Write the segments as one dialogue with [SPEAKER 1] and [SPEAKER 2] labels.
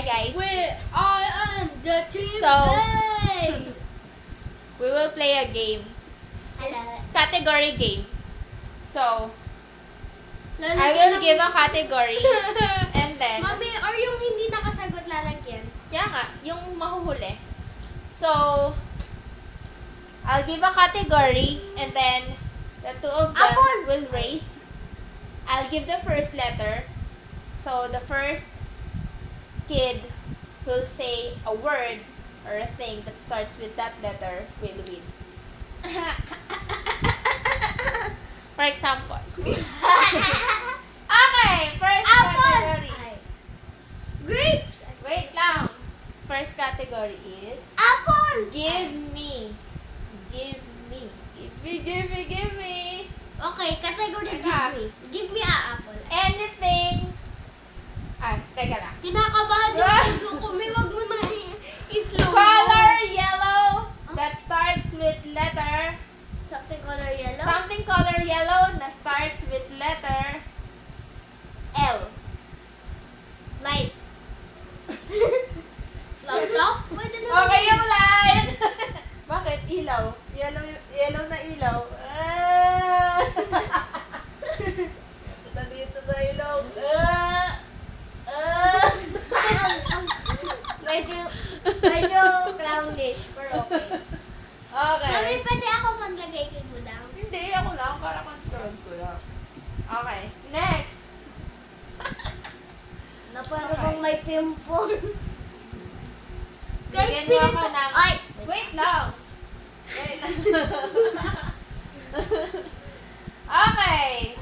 [SPEAKER 1] guys.
[SPEAKER 2] I am the team
[SPEAKER 1] So,
[SPEAKER 2] A.
[SPEAKER 1] we will play a game. It's category game. So, I will give a category and then,
[SPEAKER 2] Mami, or yung hindi nakasagot lalagyan.
[SPEAKER 1] kaya nga, yung mahuhuli. So, I'll give a category and then the two of them
[SPEAKER 2] Apple.
[SPEAKER 1] will race. I'll give the first letter. So, the first kid who'll say a word or a thing that starts with that letter will win. For example. Okay, first category.
[SPEAKER 2] Grapes.
[SPEAKER 1] Wait lang. First category is
[SPEAKER 2] Apple.
[SPEAKER 1] give me. Give me. Give me, give me, give me.
[SPEAKER 2] Okay, category
[SPEAKER 1] Teka.
[SPEAKER 2] give me. Give me a apple.
[SPEAKER 1] Anything. Teka lang.
[SPEAKER 2] Kinakabahan yung puso ko. May wag mo na i-slow.
[SPEAKER 1] Color yellow that starts with letter.
[SPEAKER 2] Something color yellow.
[SPEAKER 1] Something color yellow na starts with letter L.
[SPEAKER 2] Light. Laptop? Pwede na.
[SPEAKER 1] Okay yung light. Bakit? Ilaw. Yellow na ilaw. Ito dito sa ilaw.
[SPEAKER 2] Medyo clownish, pero okay.
[SPEAKER 1] Okay.
[SPEAKER 2] Mami, pwede ako maglagay kay Budang.
[SPEAKER 1] Hindi, ako lang. Para control ko lang. Okay. Next.
[SPEAKER 2] Na para bang may pimple.
[SPEAKER 1] Bigyan mo ako
[SPEAKER 2] pinito-
[SPEAKER 1] ng...
[SPEAKER 2] Ay!
[SPEAKER 1] Wait lang. Wait lang. Okay.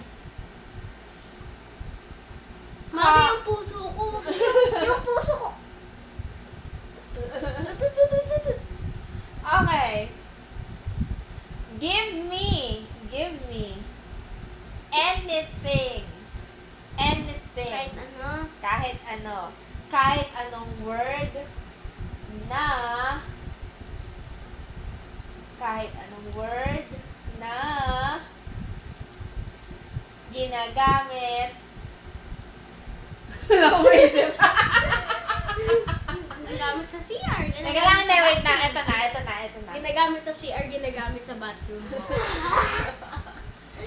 [SPEAKER 2] Mami, yung puso ko. Yung puso ko.
[SPEAKER 1] Okay. Give me. Give me. Anything. Anything.
[SPEAKER 2] Kahit ano.
[SPEAKER 1] Kahit ano. Kahit anong word na kahit anong word na ginagamit. Wala ko maisip.
[SPEAKER 2] Ginagamit sa CR.
[SPEAKER 1] Teka lang, hindi, wait na. Ito na.
[SPEAKER 2] Ginagamit sa CR, ginagamit sa bathroom.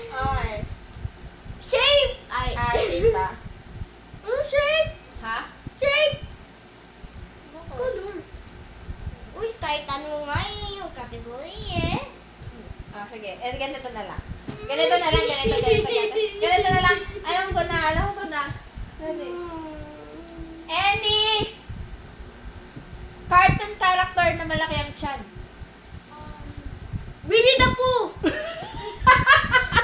[SPEAKER 1] Okay.
[SPEAKER 2] Shape! Ay.
[SPEAKER 1] Iba.
[SPEAKER 2] Ano shape?
[SPEAKER 1] Ha?
[SPEAKER 2] Shape! Color. Uy, kahit ano nga eh, yung category eh.
[SPEAKER 1] Sige. Ganito na lang. Ganito na lang. Alam ko na. Any cartoon character na malaki ang tiyan.
[SPEAKER 2] Winnie the Pooh!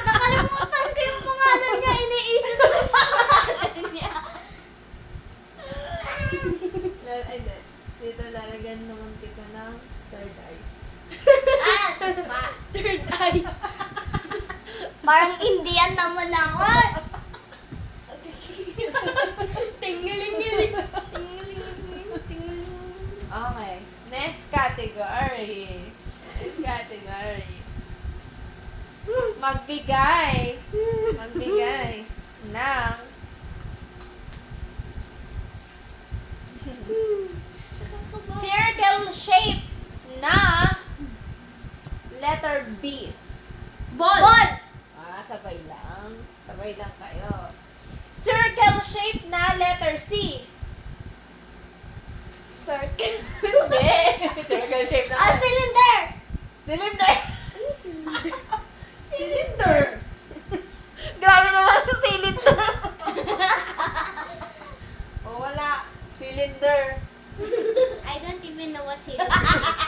[SPEAKER 2] Nakalimutan ko yung pangalan niya. Iniisip ko yung pangalan niya.
[SPEAKER 1] Ay, hindi. Dito lalagyan naman ka ng third eye.
[SPEAKER 2] Third eye. Parang Indian naman ako. Tingiling-giling. Tingiling-giling.
[SPEAKER 1] Okay. Next category. Magbigay ng circle shape na letter B.
[SPEAKER 2] Ball.
[SPEAKER 1] Sabay lang. Sabay lang kayo. Circle shape na letter C.
[SPEAKER 2] Circle.
[SPEAKER 1] Hindi. Circle shape na.
[SPEAKER 2] Cylinder.
[SPEAKER 1] Cylinder. Cylinder. Grabe naman ang cylinder. Wala. Cylinder.
[SPEAKER 2] I don't even know what cylinder is.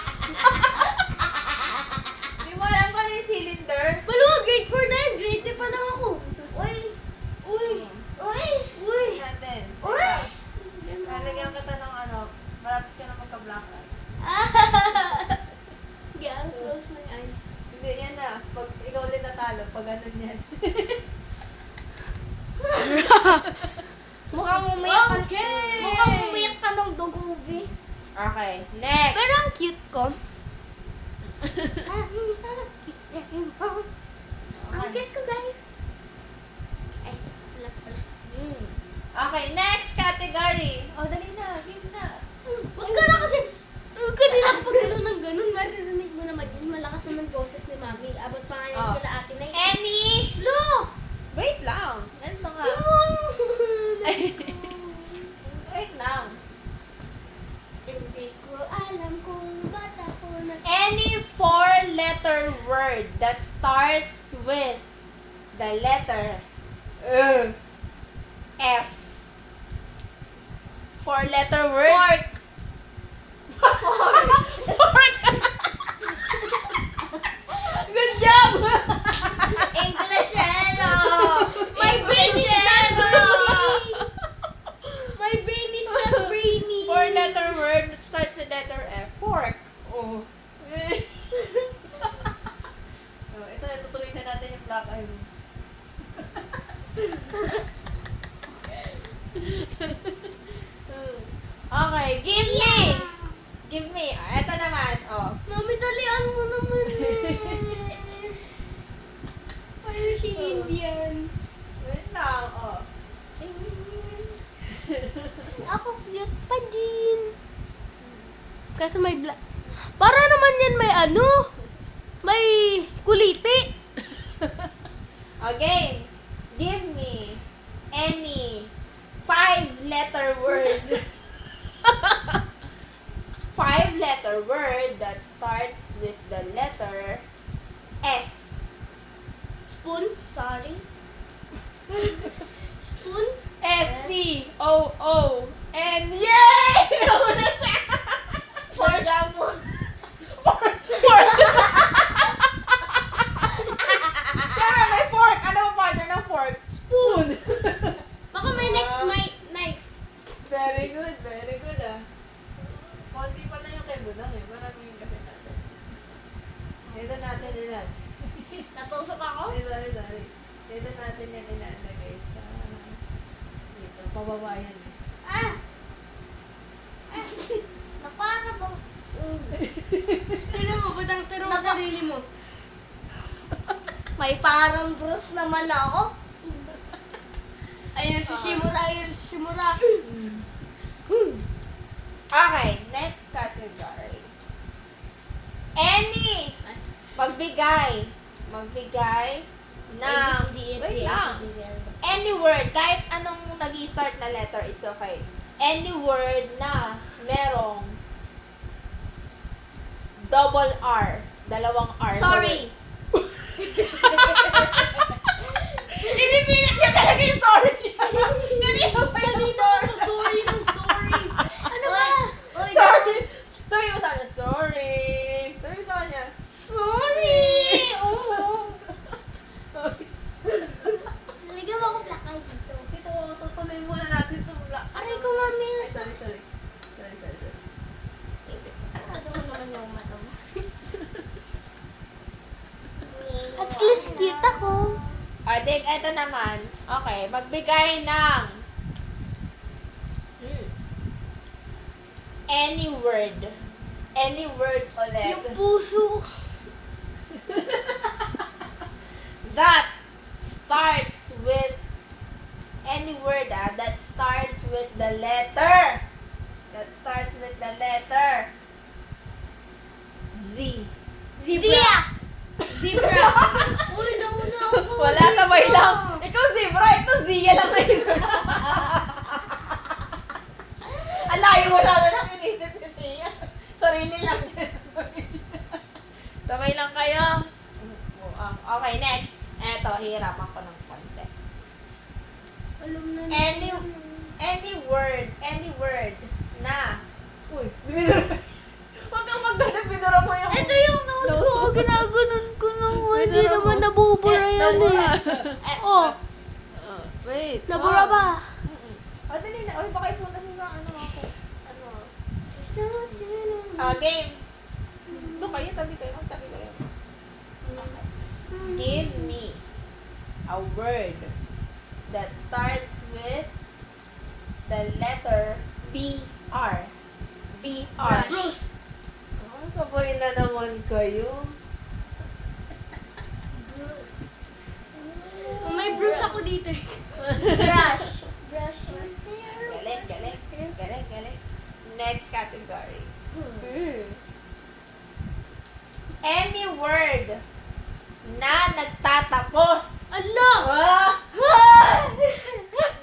[SPEAKER 1] Di mo alam kung ano yung cylinder?
[SPEAKER 2] Wala, grade 4 na yun. Grade 3 pa lang ako. Uy.
[SPEAKER 1] Natin.
[SPEAKER 2] Uy.
[SPEAKER 1] Lalagyan kita ng ano, malapit ka na magka-blackout.
[SPEAKER 2] Yeah, I'll close my eyes.
[SPEAKER 1] Hindi, yan na. Pag ikaw ulit natalo, pag ganun yan.
[SPEAKER 2] Mukhang umiyak ka.
[SPEAKER 1] Okay.
[SPEAKER 2] Mukhang umiyak ka ng dog movie.
[SPEAKER 1] Okay, next.
[SPEAKER 2] Pero ang cute ko. Ang cute ko, guys. Ay, wala pala.
[SPEAKER 1] Okay, next category. Oh, dali na. Game na. Four-letter word that starts with the letter F. Four-letter word. Fork. Good job.
[SPEAKER 2] Englishero! My brain is not brainy! My brain is not brainy!
[SPEAKER 1] Four-letter word that starts with letter F. Fork. Oh. Oh, ito, tutuloy na natin yung black eye mo. Okay, give me! Give me. Ah, ito naman, oh.
[SPEAKER 2] Mami, dalian mo naman eh. Ayun si Indian.
[SPEAKER 1] Wait lang, oh.
[SPEAKER 2] Ako cute pa din. Kasi may black. Para naman yan may ano? May kuliti.
[SPEAKER 1] Okay. Give me any 5-letter word. 5-letter word that starts with the letter S.
[SPEAKER 2] Spoon? Sorry. Spoon?
[SPEAKER 1] S-P-O-O-N. Yay! Nauna siya!
[SPEAKER 2] Fork.
[SPEAKER 1] Fork. Siyempre, may fork. Ano ang partner ng fork? Spoon.
[SPEAKER 2] Baka may next may knife.
[SPEAKER 1] Very good ah. Konti pa na yung kay Budang eh. Marami yung kasi natin. Dito natin ilan.
[SPEAKER 2] Natusok ako?
[SPEAKER 1] Sorry. Dito natin yan ilalagay sa... Dito, pababa yan eh.
[SPEAKER 2] Ah! Napara bang... Tignan mo, Budang, tiro mo sarili mo. May parang Bruce naman ako. Ayun si Shimura.
[SPEAKER 1] Okay, next category. Any magbigay ng wait lang. Any word, kahit anong nag-i-start na letter, it's okay. Any word na merong double R, dalawang R.
[SPEAKER 2] Sorry.
[SPEAKER 1] Sinipilit niya talaga yung sorry niya. Kanina pa yung
[SPEAKER 2] Sorry ng sorry. Ano ba?
[SPEAKER 1] sorry. Sabi mo sa kanya, sorry. Sabi mo sa kanya,
[SPEAKER 2] Sorry! Oo. Nalagyan mo ako black eye dito.
[SPEAKER 1] ito, tutuloy muna natin itong black.
[SPEAKER 2] Aray ko, mami.
[SPEAKER 1] Sorry.
[SPEAKER 2] Ano naman yung mata mo? At least cute ako.
[SPEAKER 1] O, dig, eto naman. Okay, magbigay ng any word. Any word ulit.
[SPEAKER 2] Yung puso.
[SPEAKER 1] That starts with any word that starts with the letter. Z.
[SPEAKER 2] Zebra. Zebra. Uy, nauna ako.
[SPEAKER 1] Wala, sabay lang. Ikaw zebra, ito Zia lang na isa. Alayo mo lang lang inisip ni Zia. Sarili lang yan. Sabay lang kayo. Okay, next. Eto, hihirapan ko ng konti.
[SPEAKER 2] Alam na
[SPEAKER 1] Any word na. Uy, binura. Huwag kang magdala, binura mo yung...
[SPEAKER 2] Ito yung nose ko. Ginaganon ko nung hindi naman nabubura yan eh. Oh,
[SPEAKER 1] Wait.
[SPEAKER 2] nabura ba?
[SPEAKER 1] O, dali na. Uy, baka ipunta sa ano ako. Game. Doon kayo, tabi kayo. Okay. Give me a word that starts with the letter B-R. B-R.
[SPEAKER 2] Bruce.
[SPEAKER 1] Oh, sabay na naman kayo.
[SPEAKER 2] Bruce. May Bruce ako dito eh. Brush. Brush your hair.
[SPEAKER 1] Galing. Next category. Any word na nagtatapos.
[SPEAKER 2] Ala!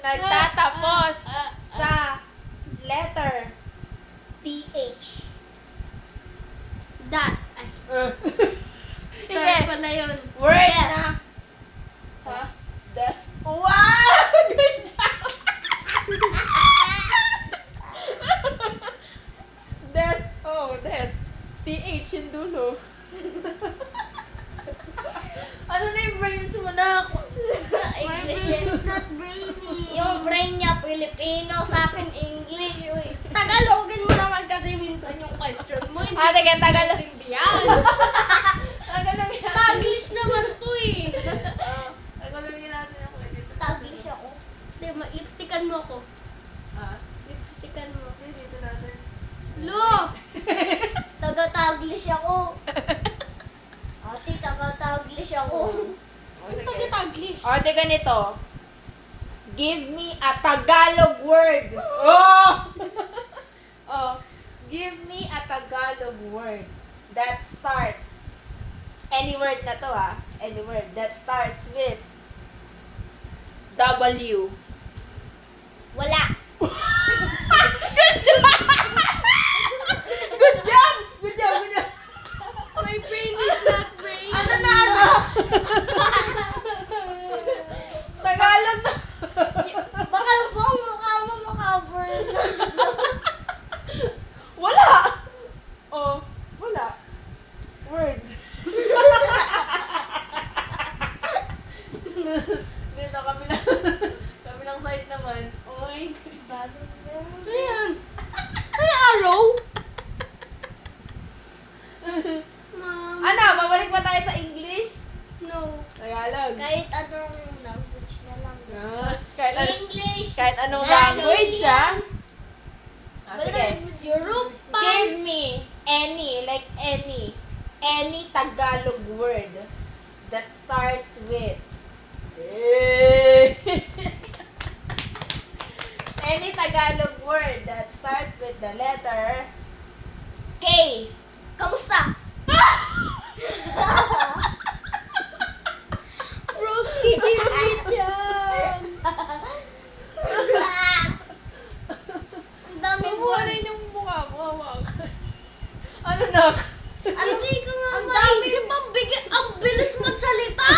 [SPEAKER 1] Nagtatapos sa letter TH.
[SPEAKER 2] That. Ay.
[SPEAKER 1] Ikaw Teka, Tagalog.
[SPEAKER 2] Yan!
[SPEAKER 1] Tagalog yan.
[SPEAKER 2] Taglish naman to eh.
[SPEAKER 1] Tagalogin natin ako.
[SPEAKER 3] Taglish ako.
[SPEAKER 2] Hindi, lipstickan mo ako.
[SPEAKER 1] Ah,
[SPEAKER 2] Lipstickan mo.
[SPEAKER 1] dito natin.
[SPEAKER 2] Lo!
[SPEAKER 3] Taga-taglish ako. Ate, taga-taglish ako.
[SPEAKER 2] Taga-taglish.
[SPEAKER 1] O, di ganito. Give me a Tagalog word. Oh! Oh, give me a Tagalog word that starts, any word na to any word that starts with W.
[SPEAKER 3] Wala.
[SPEAKER 1] Good job! Good job, good job.
[SPEAKER 2] My brain is not brain.
[SPEAKER 1] Ano na, ano? Tagalog na.
[SPEAKER 3] Baka po ang mukha mo makaburn.
[SPEAKER 1] Wala! Oh, wala. Word. Dito, kabilang side naman. Oy.
[SPEAKER 2] Ayan. Ay, arrow? Mom.
[SPEAKER 1] Ano, babalik pa tayo sa English?
[SPEAKER 2] No.
[SPEAKER 1] Tagalog.
[SPEAKER 3] Kahit anong language na lang. English.
[SPEAKER 1] Kahit anong
[SPEAKER 3] Russian.
[SPEAKER 1] language, sige.
[SPEAKER 2] Europa.
[SPEAKER 1] Give me any Tagalog word that starts with any Tagalog word that starts with the letter K.
[SPEAKER 3] Kamusta?
[SPEAKER 2] Broski, give me chance.
[SPEAKER 3] Ang daming
[SPEAKER 1] Mabuhalay ng mukha mo, hawak. Ano na?
[SPEAKER 3] Ano rin ko nga
[SPEAKER 2] Ang dami pang bigay. Ang bilis magsalita.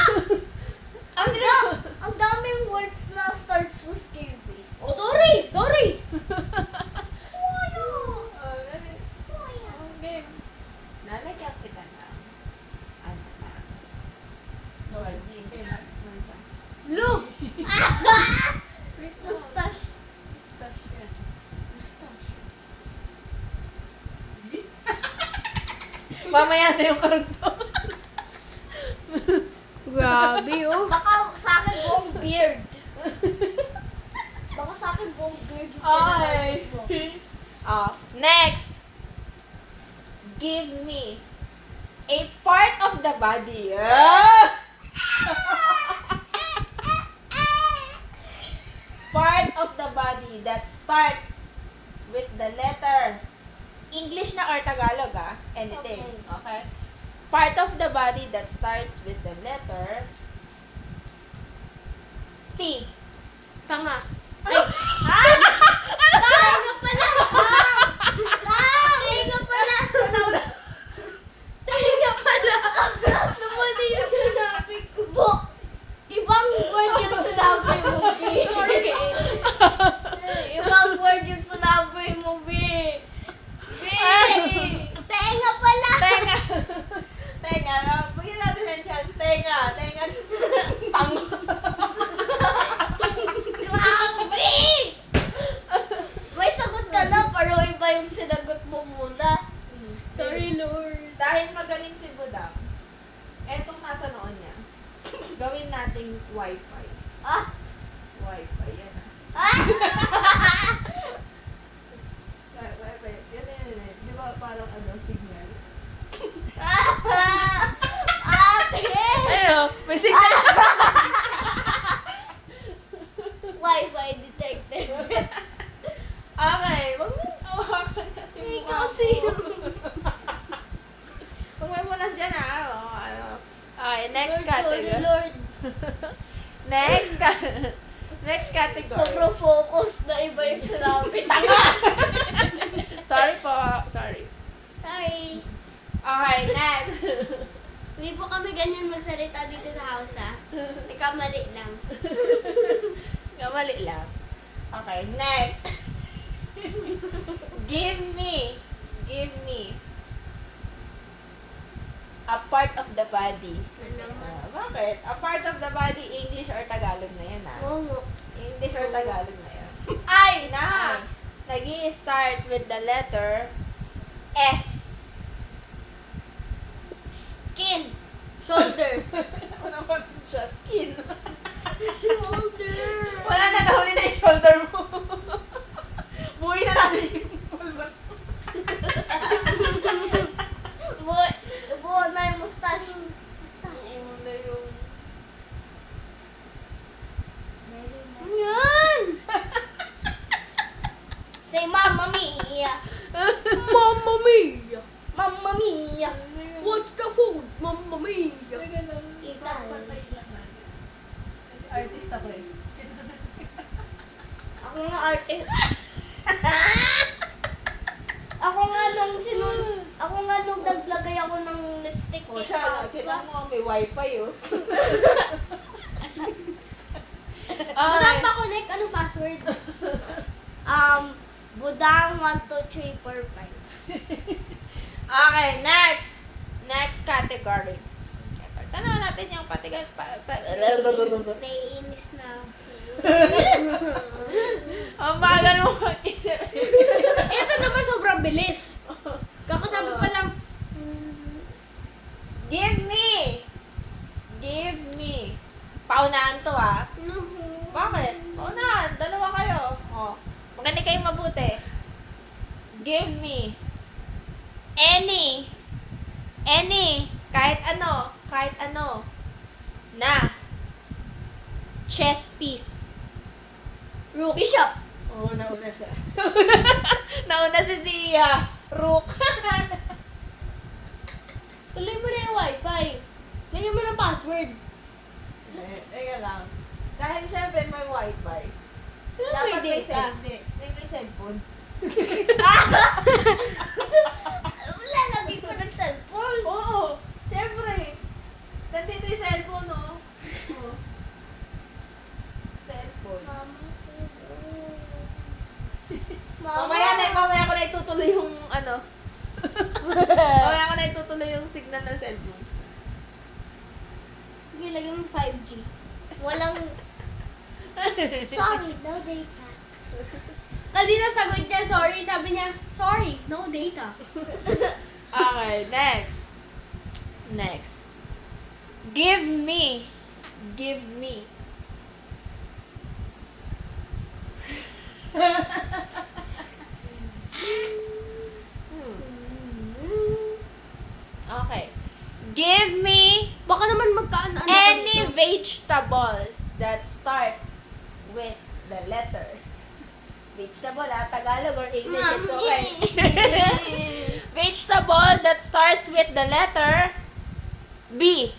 [SPEAKER 3] Ang daming words na starts with KB.
[SPEAKER 2] Oh, sorry. Sorry.
[SPEAKER 3] Ano?
[SPEAKER 1] Game. Lalagyan kita na. Ano na?
[SPEAKER 2] Lo.
[SPEAKER 3] Mustache.
[SPEAKER 1] Mamaya na yung karugtong.
[SPEAKER 2] Grabe, oh.
[SPEAKER 3] Baka sa akin buong beard. Baka sa akin buong beard yung
[SPEAKER 1] Ay.
[SPEAKER 3] pinag-mo.
[SPEAKER 1] Next. Give me a part of the body. Part of the body that starts with the letter English na or Tagalog anything. Okay. Part of the body that starts with the letter T.
[SPEAKER 2] Tanga.
[SPEAKER 3] Tayo pala! Tayo pala!
[SPEAKER 2] Tayo pala. Namali yung sinabi ko.
[SPEAKER 3] Ibang word yung sinabi mo, B.
[SPEAKER 2] Sorry.
[SPEAKER 3] Ibang word yung sinabi mo, B. B. Tenga pala!
[SPEAKER 1] Tenga. Tenga. Bigyan natin ng chance. Tenga. Tenga. Tang.
[SPEAKER 3] Grabe! May sagot ka na, pero iba yung sinagot mo muna.
[SPEAKER 2] Sorry, Lord.
[SPEAKER 1] Dahil magaling si Budang, etong nasa noon niya, gawin nating wifi.
[SPEAKER 3] Ah?
[SPEAKER 1] Wifi, yan
[SPEAKER 3] Ah?
[SPEAKER 1] Wifi, yan. Di ba parang signal?
[SPEAKER 3] Ate!
[SPEAKER 1] Ano? May signal siya.
[SPEAKER 3] Wi-Fi detected.
[SPEAKER 1] Okay, wag mo awakan natin
[SPEAKER 2] May
[SPEAKER 1] mukha
[SPEAKER 2] kasi
[SPEAKER 1] mo. Huwag may munas dyan Okay, next
[SPEAKER 2] Lord, sorry,
[SPEAKER 1] category.
[SPEAKER 2] Lord.
[SPEAKER 1] Next category.
[SPEAKER 3] Sobrang focus na iba yung sinabi.
[SPEAKER 1] Tanga! Sorry po. Sorry.
[SPEAKER 3] Sorry.
[SPEAKER 1] Okay, next.
[SPEAKER 2] Hindi po kami ganyan magsalita dito sa house, ha? Ikaw mali lang.
[SPEAKER 1] Kamali lang. Okay, next. Give me a part of the body.
[SPEAKER 2] Ano?
[SPEAKER 1] Bakit? A part of the body, English or Tagalog na yan
[SPEAKER 2] Ngongo.
[SPEAKER 1] English or Tagalog na yan. Ay! Na! Nag-i-start with the letter S.
[SPEAKER 3] Skin.
[SPEAKER 2] Shoulder.
[SPEAKER 1] Ano naman siya? Skin.
[SPEAKER 2] Shoulder.
[SPEAKER 1] Wala na, nahuli na yung shoulder mo. Buhay na natin yung pulbas mo.
[SPEAKER 3] Buo na yung mustache. Mustache.
[SPEAKER 1] Ano na yung...
[SPEAKER 2] Ano yan?
[SPEAKER 3] Say Mamma Mia.
[SPEAKER 2] Mamma mia.
[SPEAKER 3] Mamma Mia.
[SPEAKER 2] What's the food? Mamma mia.
[SPEAKER 1] Talaga lang.
[SPEAKER 3] Ipapatay
[SPEAKER 1] lang natin. Kasi artist ako eh.
[SPEAKER 3] Ako nga artist. Ako nga nung naglagay ako ng lipstick.
[SPEAKER 1] O siya, kailangan mo may wifi oh.
[SPEAKER 2] Budang pa connect. Anong password?
[SPEAKER 3] Budang 1, 2, 3, 4, 5.
[SPEAKER 1] Okay, next. Next category. Tanong natin yung patigan.
[SPEAKER 3] Naiinis na.
[SPEAKER 1] Ang bagal mo mag-isip.
[SPEAKER 2] Ito naman sobrang bilis. Kakasabi pa lang.
[SPEAKER 1] Give me. Give me. Paunahan to ah. Bakit? Paunahan. Dalawa kayo. O. Makinig kayo mabuti. Give me. Any. Kahit ano. Na. Chess piece.
[SPEAKER 2] Rook.
[SPEAKER 3] Bishop.
[SPEAKER 1] Oo, nauna siya. Nauna si Zia. Rook.
[SPEAKER 2] Tuloy mo na yung wifi. Lagyan mo ng password.
[SPEAKER 1] Teka lang. Dahil syempre may wifi.
[SPEAKER 2] Pero
[SPEAKER 1] Dapat
[SPEAKER 2] may data.
[SPEAKER 1] may cellphone.
[SPEAKER 3] Lalagay ko ng cellphone.
[SPEAKER 1] Oo. Syempre. Nandito yung cellphone, no? Oo. Cellphone. Mamaya ko na itutuloy yung ano. Mamaya ko na itutuloy yung signal ng cellphone.
[SPEAKER 2] Sige, lagyan mo 5G.
[SPEAKER 3] Walang... Sorry, no data.
[SPEAKER 2] Kanina sagot niya, sorry. Sabi niya, sorry, no data.
[SPEAKER 1] Okay, next. Next. Give me. Okay. Give me
[SPEAKER 2] Baka naman magkaan-ano.
[SPEAKER 1] any vegetable that starts with the letter. Vegetable, Tagalog or English, it's okay. Vegetable that starts with the letter B.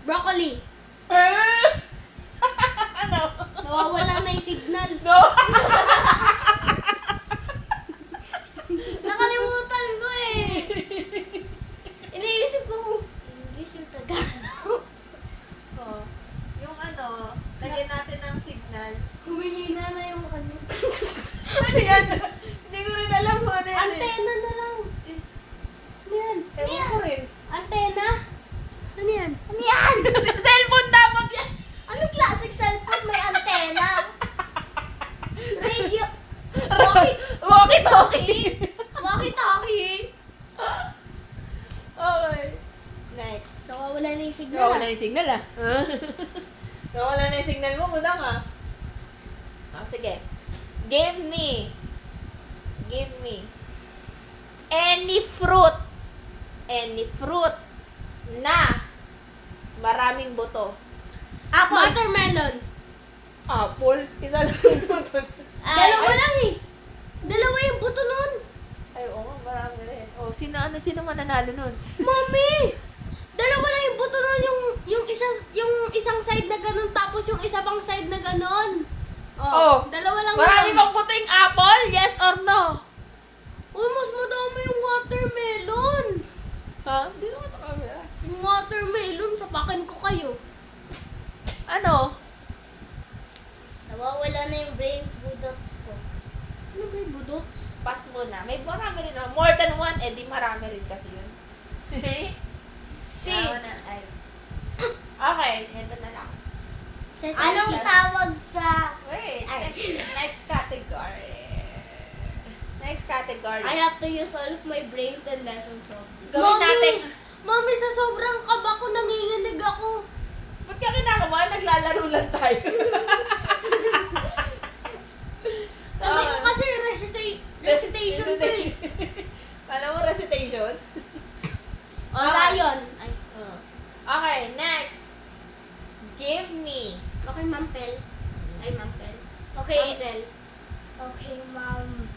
[SPEAKER 2] Broccoli.
[SPEAKER 1] Ano?
[SPEAKER 2] Nawawala na yung signal.
[SPEAKER 1] No.
[SPEAKER 3] Nakalimutan ko eh. Iniisip ko kung English yung Tagalog.
[SPEAKER 1] Oh, yung ano, lagyan natin ng signal.
[SPEAKER 2] Humihina na yung kanya.
[SPEAKER 1] Ano yan? Hindi ko rin alam kung ano yan.
[SPEAKER 2] Antena na lang. Ano yan?
[SPEAKER 1] Ewan ko rin.
[SPEAKER 2] Antena? Ano yan?
[SPEAKER 3] Ano yan?
[SPEAKER 1] Cellphone dapat yan.
[SPEAKER 3] Anong klaseng cellphone may antena? Radio.
[SPEAKER 1] Walkie-talkie.
[SPEAKER 3] Walkie-talkie.
[SPEAKER 1] Okay. Next.
[SPEAKER 2] Nawawala na yung signal.
[SPEAKER 1] Nawala na yung signal ah. Nawala na yung signal mo, budang ah. Oh, sige. Give me any fruit na maraming buto.
[SPEAKER 2] Apple. Watermelon.
[SPEAKER 1] Apple? Isa lang yung buto.
[SPEAKER 2] Dalawa lang eh. Dalawa yung buto nun.
[SPEAKER 1] Ay, oo nga, marami rin. Oh, sino mananalo nun?
[SPEAKER 2] Mami! Dalawa lang yung buto nun. Yung isang side na ganun, tapos yung isa pang side na ganun.
[SPEAKER 1] Oh.
[SPEAKER 2] Dalawa lang
[SPEAKER 1] Marami
[SPEAKER 2] yun.
[SPEAKER 1] bang buto yung apple? Yes or no?
[SPEAKER 2] Uy, mas madami yung watermelon.
[SPEAKER 1] Ha? Hindi naman ito camera.
[SPEAKER 2] Yung watermelon, sapakin ko kayo.
[SPEAKER 1] Ano?
[SPEAKER 3] Nawawala na yung brains budots ko.
[SPEAKER 2] Ano ba yung budots?
[SPEAKER 1] Pass mo na. May marami rin naman. More than one, eh di marami rin kasi yun. Seeds. Okay, ito na lang.
[SPEAKER 3] Anong tawag sa...
[SPEAKER 1] Wait,
[SPEAKER 3] Ay.
[SPEAKER 1] next category. Next category.
[SPEAKER 3] I have to use all of my brains and lessons of this.
[SPEAKER 1] Gawin natin.
[SPEAKER 2] Mami, sa sobrang kaba ko, nanginginig ako.
[SPEAKER 1] Ba't ka kinakabahan? Naglalaro lang tayo.
[SPEAKER 2] Kasi recitation ko eh.
[SPEAKER 1] Alam mo recitation?
[SPEAKER 2] O, Zion. Ay.
[SPEAKER 1] Okay, next. Give me.
[SPEAKER 2] Okay, Ma'am Fel. Ay, Ma'am Fel.
[SPEAKER 3] Okay.
[SPEAKER 2] Ma'am Fel.
[SPEAKER 3] Okay, Ma'am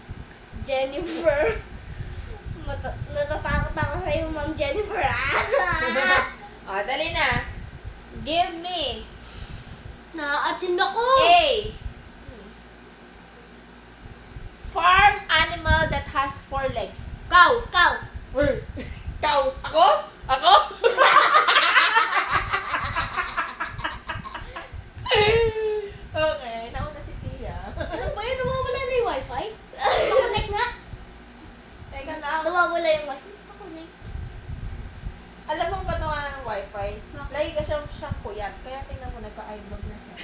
[SPEAKER 3] Jennifer. Natatakot ako sa'yo, Ma'am Jennifer.
[SPEAKER 1] Dali na. Give me.
[SPEAKER 2] Naaatsin ako.
[SPEAKER 1] A. Farm animal that has 4 legs.
[SPEAKER 2] Cow.
[SPEAKER 1] Kau. Ako? Ako? Okay, nauna si Sia.
[SPEAKER 2] Ano ba yun? Nawawala na yung wifi? Connect nga.
[SPEAKER 1] Teka lang.
[SPEAKER 3] Nawawala yung wifi. Ako na.
[SPEAKER 1] Alam mo ba nawa ng wifi? Lagi ka siyang puyat. Kaya tingnan mo, nagka-eyebag na siya.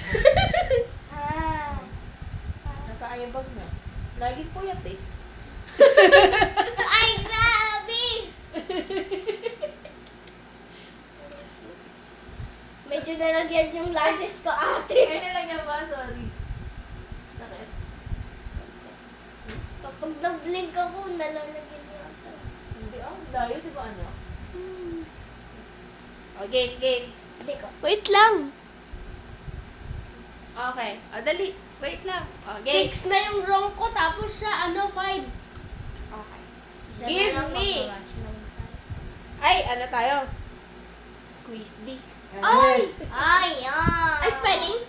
[SPEAKER 3] Ah.
[SPEAKER 1] Nagka-eyebag na. Laging puyat eh.
[SPEAKER 3] Ay, grabe! Medyo nalagyan yung lashes ko, ate.
[SPEAKER 1] Ay, nalagyan ba? Sorry. Bakit?
[SPEAKER 3] Kapag nag-blink ako, nalalagyan yata.
[SPEAKER 1] Hindi layo, di ba ano? Game.
[SPEAKER 3] Hindi ko.
[SPEAKER 2] Wait lang.
[SPEAKER 1] Okay. Dali. Wait lang. Game.
[SPEAKER 2] 6 na yung wrong ko, tapos siya, 5.
[SPEAKER 1] Okay.
[SPEAKER 3] Isa
[SPEAKER 1] Give
[SPEAKER 3] na lang
[SPEAKER 1] me.
[SPEAKER 3] mag-watch lang tayo.
[SPEAKER 1] Ay, ano tayo? Quiz B.
[SPEAKER 2] Ay!
[SPEAKER 3] Ay, ah.
[SPEAKER 2] Ay, spelling?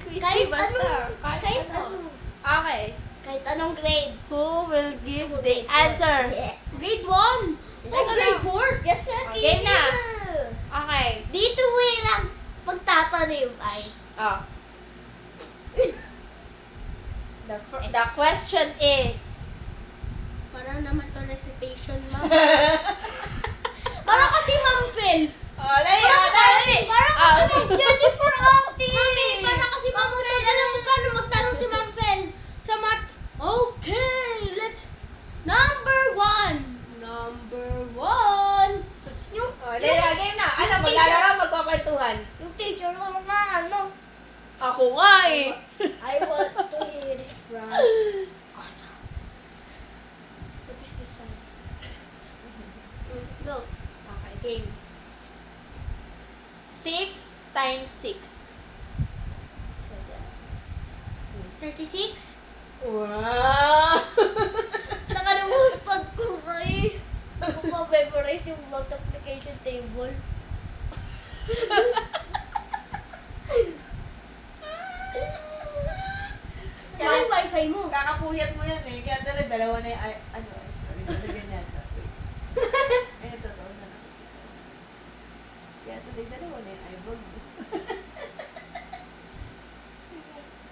[SPEAKER 1] Quiz
[SPEAKER 3] Kahit
[SPEAKER 1] B basta.
[SPEAKER 3] ano. Kahit ano.
[SPEAKER 1] Okay.
[SPEAKER 3] Kahit anong grade.
[SPEAKER 1] Who will give the answer?
[SPEAKER 2] Grade 1. Ay, grade 4.
[SPEAKER 3] Yes, sir.
[SPEAKER 1] Okay na. Okay.
[SPEAKER 3] Dito mo lang pagtatanim ay.
[SPEAKER 1] Oh. The question is
[SPEAKER 2] Para naman to recitation, ma'am. Para kasi, Ma'am Fel.
[SPEAKER 1] dali.
[SPEAKER 3] Parang kasi Ma'am Jennifer ate.
[SPEAKER 2] Mami, para kasi Ma'am Fel. Alam mo paano magtanong si Ma'am Fel? Sa math. Okay, let's... Number 1. Yung...
[SPEAKER 1] Game na. Ano, maglalaro, magkakwentuhan.
[SPEAKER 3] Yung teacher ko na ano.
[SPEAKER 1] Ako nga eh.
[SPEAKER 3] I want to hear it from. What is this one? Go.
[SPEAKER 1] Okay, game. 6 times 6.
[SPEAKER 2] 36.
[SPEAKER 1] Wow!
[SPEAKER 3] Nakalimutan ko kayo. Ako pa memorize yung multiplication table.
[SPEAKER 2] Ano yung wifi mo?
[SPEAKER 1] Kakapuyat mo yan eh. Kaya dalawa na yung sorry, ganyan. Ayun, totoo na lang. Kaya dalawa na yung eyeball mo.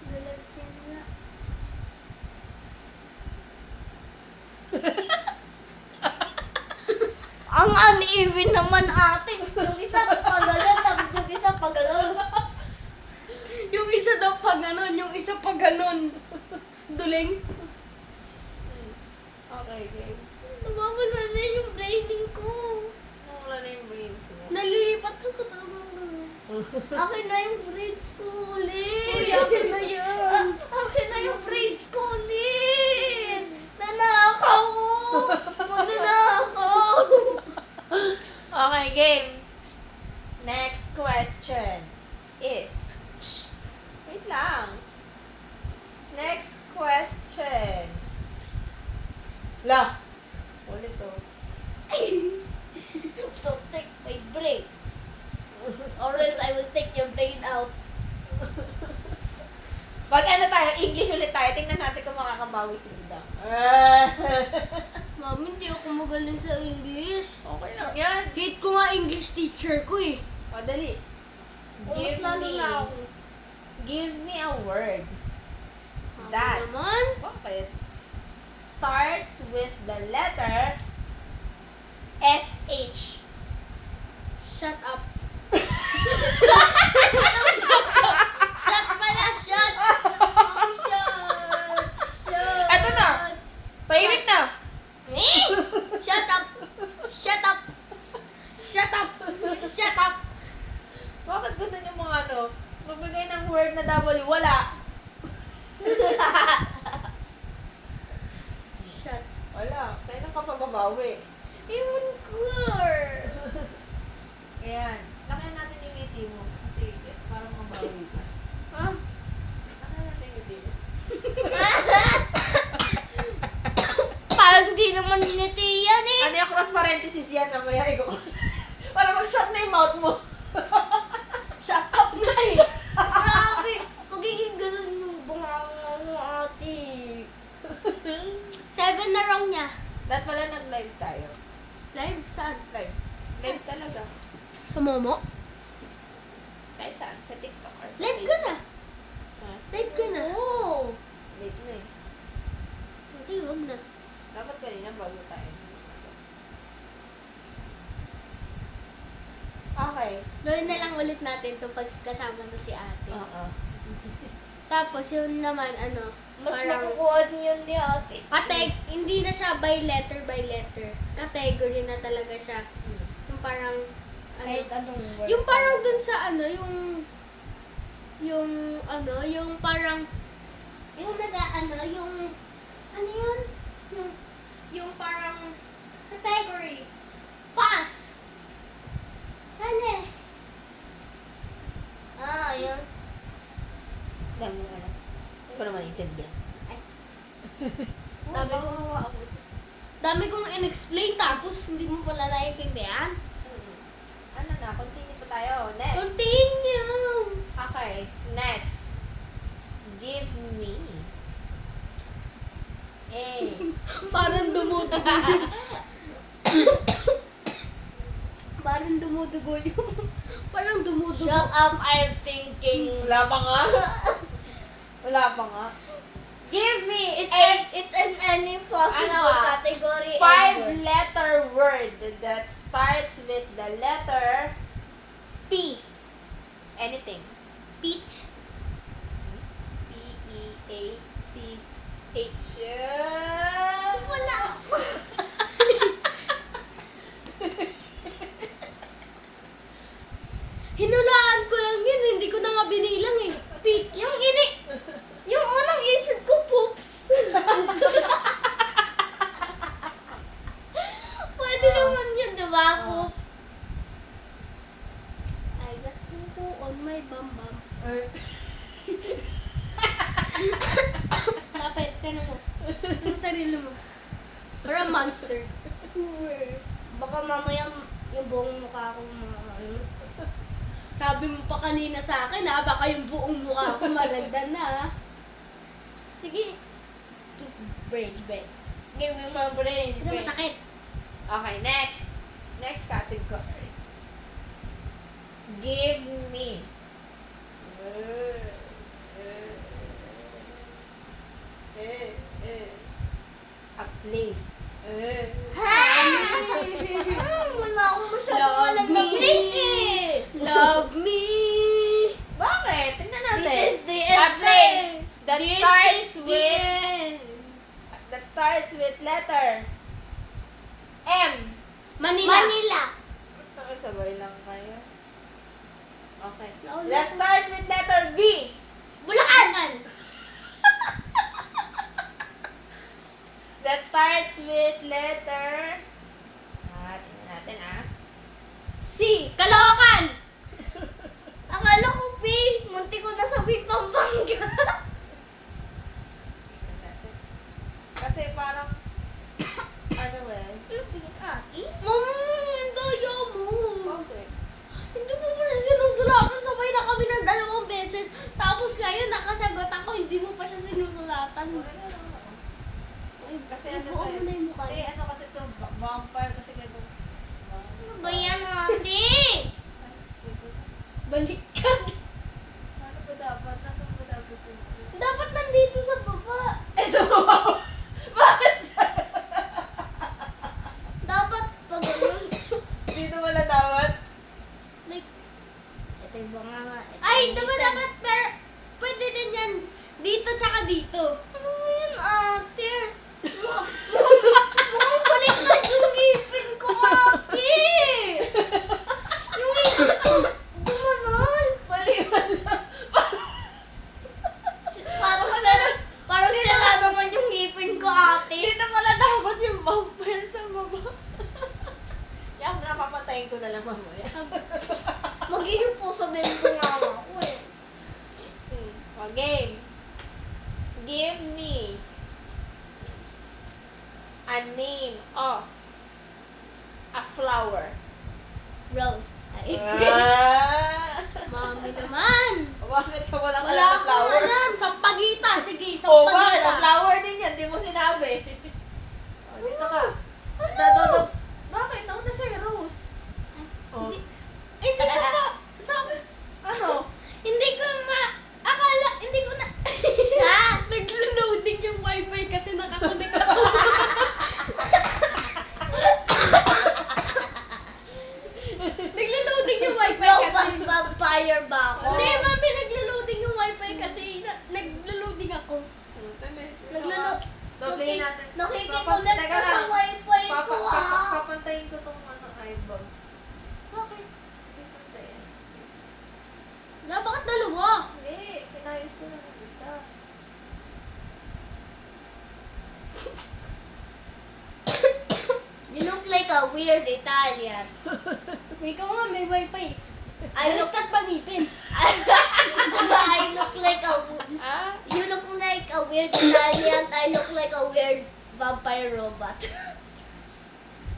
[SPEAKER 3] Nalagyan nga. Ang uneven naman ate. Yung isa pagalaw, tapos yung isa pagalaw.
[SPEAKER 2] Yung isa daw pa ganon, yung isa pa ganon. Duling.
[SPEAKER 1] Okay, game.
[SPEAKER 3] Nawawala na yung braining ko.
[SPEAKER 1] Wala na yung brains mo.
[SPEAKER 2] Nalilipat ka tama ba?
[SPEAKER 3] Akin na yung braids ko ulit.
[SPEAKER 2] Uy, akin na yan.
[SPEAKER 3] Akin na yung braids ko ulit. Nanakaw. Magnanakaw.
[SPEAKER 1] Okay, game. Next question is... Shh! Wait lang. Next question. La! Ulit to.
[SPEAKER 3] Don't take my braids. Or else I will take your brain out.
[SPEAKER 1] Pag ano tayo, English ulit tayo. Tingnan natin kung makakabawi si Bidang.
[SPEAKER 2] Mami, hindi ako magaling sa English.
[SPEAKER 1] Okay lang yan.
[SPEAKER 2] Hate ko nga English teacher ko eh.
[SPEAKER 1] O, dali.
[SPEAKER 3] Mas lalo na ako.
[SPEAKER 1] Give me a word
[SPEAKER 2] Mami
[SPEAKER 1] that
[SPEAKER 2] naman.
[SPEAKER 1] bakit starts with the letter SH.
[SPEAKER 2] Shut up.
[SPEAKER 3] Shot pala, shot! Oh, shot! Shot!
[SPEAKER 1] Eto na. Tahimik na.
[SPEAKER 2] Shut up. Shut up.
[SPEAKER 1] Wala. Kailan ka pa babawi?
[SPEAKER 3] Ewan ko.
[SPEAKER 1] Ayan. Lakayan natin yung ngiti mo. Kasi parang mabawi ka.
[SPEAKER 3] Ha?
[SPEAKER 1] Lakayan natin yung ngiti mo.
[SPEAKER 3] Parang di naman ngiti yan eh.
[SPEAKER 1] Ano yung cross parenthesis yan? Namaya iko. Para mag-shut na yung mouth mo.
[SPEAKER 3] Shut up na eh. Grabe. Magiging ganun yung bunganga mo, ate.
[SPEAKER 2] 7 na wrong niya.
[SPEAKER 1] Dapat pala nag-live tayo.
[SPEAKER 2] Live? Saan?
[SPEAKER 1] Live. Live talaga.
[SPEAKER 2] Sa Momo?
[SPEAKER 1] Kahit saan. Sa TikTok or sa
[SPEAKER 2] Live ka na.
[SPEAKER 1] Ha?
[SPEAKER 2] Live ka na.
[SPEAKER 3] Oo.
[SPEAKER 1] Late na eh.
[SPEAKER 2] Okay, wag na.
[SPEAKER 1] Dapat kanina bago tayo. Okay.
[SPEAKER 2] Gawin na lang ulit natin itong pagkasama na si ate.
[SPEAKER 1] Oo.
[SPEAKER 2] Tapos yun naman, ano,
[SPEAKER 3] Mas
[SPEAKER 2] parang
[SPEAKER 3] makukuha niyo ni ate.
[SPEAKER 2] hindi na siya by letter. Category na talaga siya. Yung parang, ano,
[SPEAKER 3] Kahit anong word.
[SPEAKER 2] yung parang dun sa ano, yung parang, yung ano yun? Yung parang, category, pass. Ano eh?
[SPEAKER 3] Ah, yun.
[SPEAKER 1] Dami mo alam. Hindi ko naman intindihan.
[SPEAKER 2] Dami kong in-explain tapos hindi mo pala naiintindihan.
[SPEAKER 1] Ano na? Continue pa tayo. Next.
[SPEAKER 2] Continue!
[SPEAKER 1] Okay. Next. Give me a
[SPEAKER 2] Parang dumudugo. Parang dumudugo yung... Parang dumudugo.
[SPEAKER 3] Shut up, I'm thinking.
[SPEAKER 1] Wala pa nga. Wala pa nga. Give me
[SPEAKER 3] It's in any possible
[SPEAKER 1] Ano ah?
[SPEAKER 3] category. ever.
[SPEAKER 1] 5-letter word that starts with the letter
[SPEAKER 2] P.
[SPEAKER 1] anything.
[SPEAKER 2] Peach.
[SPEAKER 1] P-E-A-C-H.
[SPEAKER 3] Wala.
[SPEAKER 2] Hinulaan ko lang yun. Hindi ko na nga binilang eh. Peach.
[SPEAKER 3] Yung unang isip ko, poops. Pwede naman yun, di ba, poops?
[SPEAKER 2] I got poo on my bum bum. Lapit ka na mo. Yung sarili mo. Para monster.
[SPEAKER 3] Baka mamaya yung buong mukha ko ano.
[SPEAKER 2] Sabi mo pa kanina sa akin ha, baka yung buong mukha ko malagdan na ha. Sige.
[SPEAKER 3] Brain. Give me my brain.
[SPEAKER 2] Ano masakit?
[SPEAKER 1] Okay, next. Next category. Give me a place.
[SPEAKER 3] Wala akong masyadong alam na place eh.
[SPEAKER 2] Love me.
[SPEAKER 1] Bakit? Tingnan natin.
[SPEAKER 3] This is the
[SPEAKER 1] A
[SPEAKER 3] end
[SPEAKER 1] place that
[SPEAKER 2] This
[SPEAKER 1] starts
[SPEAKER 2] is the
[SPEAKER 1] with
[SPEAKER 2] end.
[SPEAKER 1] letter M.
[SPEAKER 2] Manila.
[SPEAKER 1] Sabay lang kayo. Okay.
[SPEAKER 2] Nauna.
[SPEAKER 1] That starts with letter B.
[SPEAKER 2] Bulacan.
[SPEAKER 1] That starts with letter... tingnan natin
[SPEAKER 2] C. Caloocan.
[SPEAKER 3] Akala ko, P. Munti ko na sabihin Pampanga.
[SPEAKER 1] Tingnan natin. Kasi parang... ano eh?
[SPEAKER 3] Ate?
[SPEAKER 2] Ang daya mo.
[SPEAKER 1] Okay.
[SPEAKER 2] Hindi mo pa siya sinusulatan. Sabay na kami ng 2 beses. Tapos ngayon, nakasagot ako. Hindi mo pa siya sinusulatan.
[SPEAKER 1] Kasi ano
[SPEAKER 2] Buo mo na yung mukha
[SPEAKER 1] Hindi,
[SPEAKER 2] niya.
[SPEAKER 1] ano kasi ito, vampire kasi ganito.
[SPEAKER 3] Ano ba yan, ate?
[SPEAKER 2] Baliktad.
[SPEAKER 1] Ano ba dapat? Nasaan ba dapat yun?
[SPEAKER 2] Dapat nandito sa baba.
[SPEAKER 1] So, bakit?
[SPEAKER 3] Dapat pag ganun.
[SPEAKER 1] Dito wala dapat?
[SPEAKER 2] Like,
[SPEAKER 3] Ito yung banga.
[SPEAKER 2] ay, diba dapat, pero, pwede din yan. Dito tsaka dito.
[SPEAKER 3] Ano mo yun, ate? Mukhang baliktad yung ngipin ko, ate! Yung ngipin ko, gumanon.
[SPEAKER 1] Mali wala.
[SPEAKER 3] Parang sira naman yung ngipin
[SPEAKER 1] mamaya.
[SPEAKER 3] Magiging puso din ko nga ako eh.
[SPEAKER 1] O, game. Give me a name of a flower.
[SPEAKER 3] Rose. Ay.
[SPEAKER 2] Mami naman.
[SPEAKER 1] Bakit ka walang
[SPEAKER 2] Wala
[SPEAKER 1] alam na
[SPEAKER 2] akong
[SPEAKER 1] flower?
[SPEAKER 2] alam. Sampagita. Sige,
[SPEAKER 1] Oo, bakit?
[SPEAKER 2] sampagita.
[SPEAKER 1] Ang flower din yan. Di mo sinabi. O, dito ka.
[SPEAKER 2] Ano?
[SPEAKER 1] Bakit? Nauna siya yung rose. O.
[SPEAKER 2] Hindi ko pa. Sabi.
[SPEAKER 1] Ano?
[SPEAKER 2] Hindi ko akala, hindi ko na.
[SPEAKER 3] Ha?
[SPEAKER 2] Naglo-loading yung wifi kasi nakakonect ako. Naglo-loading yung wifi
[SPEAKER 3] Rose,
[SPEAKER 2] kasi.
[SPEAKER 3] vampire ba ako?
[SPEAKER 2] Hindi, mami, naglo-loading yung wifi kasi naglo-loading ako. Naglo-load.
[SPEAKER 1] Doblehin natin.
[SPEAKER 3] Nakikikulit
[SPEAKER 1] Teka
[SPEAKER 3] ka sa
[SPEAKER 1] lang.
[SPEAKER 3] wifi ko ah.
[SPEAKER 1] Papantayin ko tong iBug.
[SPEAKER 2] Bakit?
[SPEAKER 1] Papantayin.
[SPEAKER 2] Na, bakit dalawa?
[SPEAKER 1] Hindi. Pinayos ko lang ang isa.
[SPEAKER 3] You look like a weird Italian.
[SPEAKER 2] Ikaw nga, may wifi.
[SPEAKER 3] I look
[SPEAKER 2] Baliktad pangipin.
[SPEAKER 3] I look like a
[SPEAKER 1] Ah?
[SPEAKER 3] you look like a weird Italian. I look like a weird vampire robot.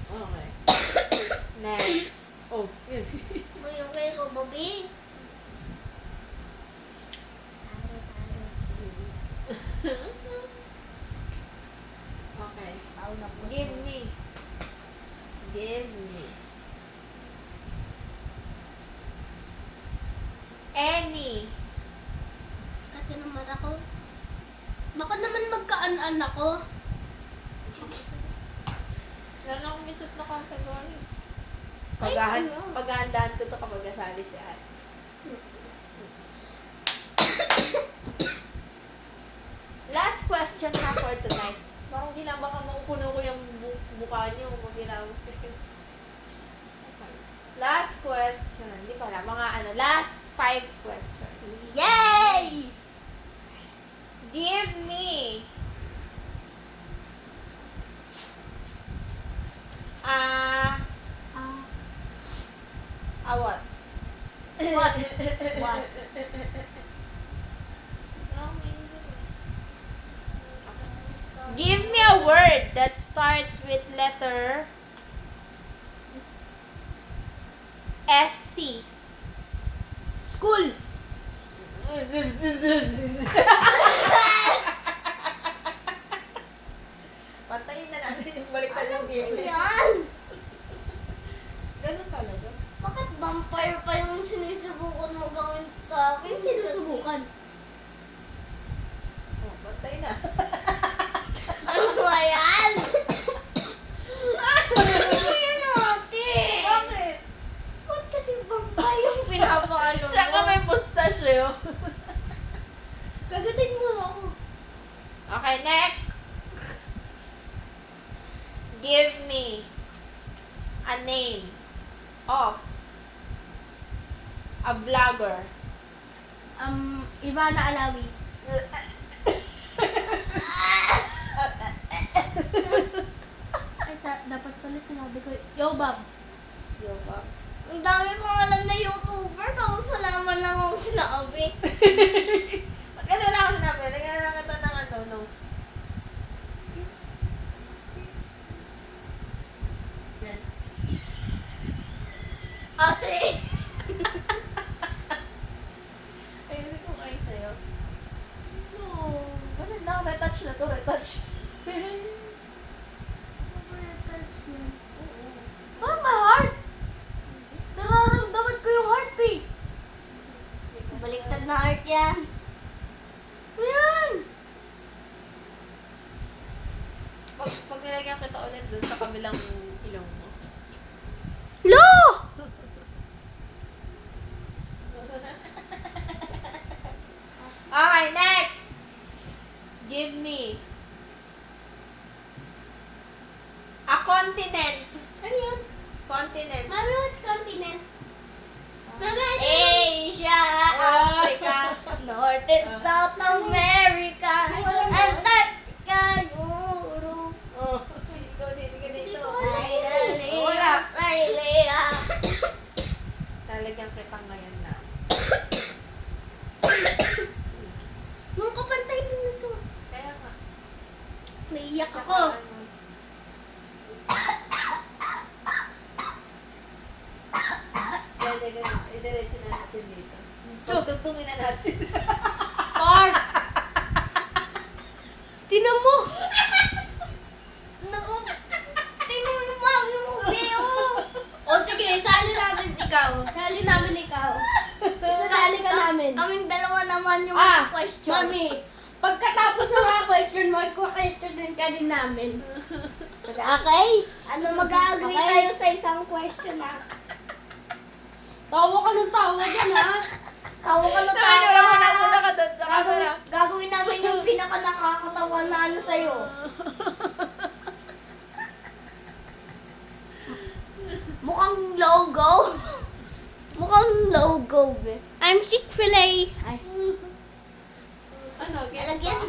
[SPEAKER 1] Okay. Next. Oh, yun.
[SPEAKER 3] May okay ko, Bobby.
[SPEAKER 1] Okay. Give me. Give me. Any.
[SPEAKER 2] Kasi naman ako. Baka naman magkaan-an ako.
[SPEAKER 1] Meron akong misot na category.
[SPEAKER 3] Ay, ano?
[SPEAKER 1] Paghahandaan ko to kapag kasali si Ate. Last question na for tonight. Parang hindi lang baka maupuno ko yung mukha niyo kung ginawag sa okay. Last question. Hindi pala. Mga ano. Last 5 questions.
[SPEAKER 3] Yay!
[SPEAKER 1] Give me what?
[SPEAKER 3] What? What?
[SPEAKER 1] Give me a word that starts with letter SC.
[SPEAKER 2] School!
[SPEAKER 1] Patayin na natin yung baliktad ng game.
[SPEAKER 3] Yan!
[SPEAKER 1] Ganun talaga.
[SPEAKER 3] Bakit vampire pa yung sinusubukan mo gawin sa akin?
[SPEAKER 2] Sinusubukan.
[SPEAKER 1] Oh, patay na.
[SPEAKER 3] Ano ba yan? Ano yan ate?
[SPEAKER 1] Bakit?
[SPEAKER 3] Ba't kasi vampire yung pinapaano mo?
[SPEAKER 1] Saka may mustache oh.
[SPEAKER 2] Gagatin mo ako.
[SPEAKER 1] Okay, next. Give me a name of a vlogger.
[SPEAKER 2] Ivana Alawi. Ay, dapat pala sinabi ko. Yo, Bob.
[SPEAKER 1] Yo, Bob.
[SPEAKER 3] Ang dami kong alam na YouTuber, tapos wala man lang akong sinabi.
[SPEAKER 1] Ba't kasi wala ako sinabi? Lagyan na lang kita ng ano, nose. Yan.
[SPEAKER 3] Ate!
[SPEAKER 1] Ayun ko kayo sa'yo.
[SPEAKER 2] No.
[SPEAKER 1] Wala na, retouch na to, retouch.
[SPEAKER 2] Oh, my heart! Nararamdaman ko yung heart eh.
[SPEAKER 3] Baliktad na art yan.
[SPEAKER 2] Ayan!
[SPEAKER 1] Pag nilagyan kita ulit dun sa kabilang ilong mo.
[SPEAKER 2] Lo!
[SPEAKER 1] Okay, next. Give me a continent.
[SPEAKER 2] Ano yun?
[SPEAKER 1] Continent.
[SPEAKER 2] Mami, what's continent? Mami, ano yun?
[SPEAKER 3] Asia, Africa, North and South America, Antarctica, Europe.
[SPEAKER 1] Oh, ikaw dito, ka
[SPEAKER 2] Hindi
[SPEAKER 1] dito.
[SPEAKER 2] ko alam.
[SPEAKER 3] Australia,
[SPEAKER 1] Wala.
[SPEAKER 3] Australia. Idiretso na natin dito. Tugtugtungin na natin.
[SPEAKER 2] Or, tinan mo.
[SPEAKER 3] Naku, tingnan mo yung mami mo, Beo.
[SPEAKER 2] O sige, sali namin ikaw. Sali namin ikaw. Sali ka namin.
[SPEAKER 3] Kaming dalawa naman yung question.
[SPEAKER 2] Mami, pagkatapos ng mga question mo, question din ka din namin. Okay?
[SPEAKER 3] Ano, mag-agree
[SPEAKER 2] Okay.
[SPEAKER 3] tayo sa isang question, ha?
[SPEAKER 2] Tawa ka ng tawa dyan, ha?
[SPEAKER 3] Tawa ka na
[SPEAKER 1] Sabi niyo,
[SPEAKER 3] tawa.
[SPEAKER 1] muna ka doon sa camera.
[SPEAKER 3] Gagawin namin yung pinaka nakakatawa na ano sa'yo. Mukhang logo. Mukhang logo, be.
[SPEAKER 2] I'm Chick-fil-A. Ay.
[SPEAKER 3] Ano, lalagyan?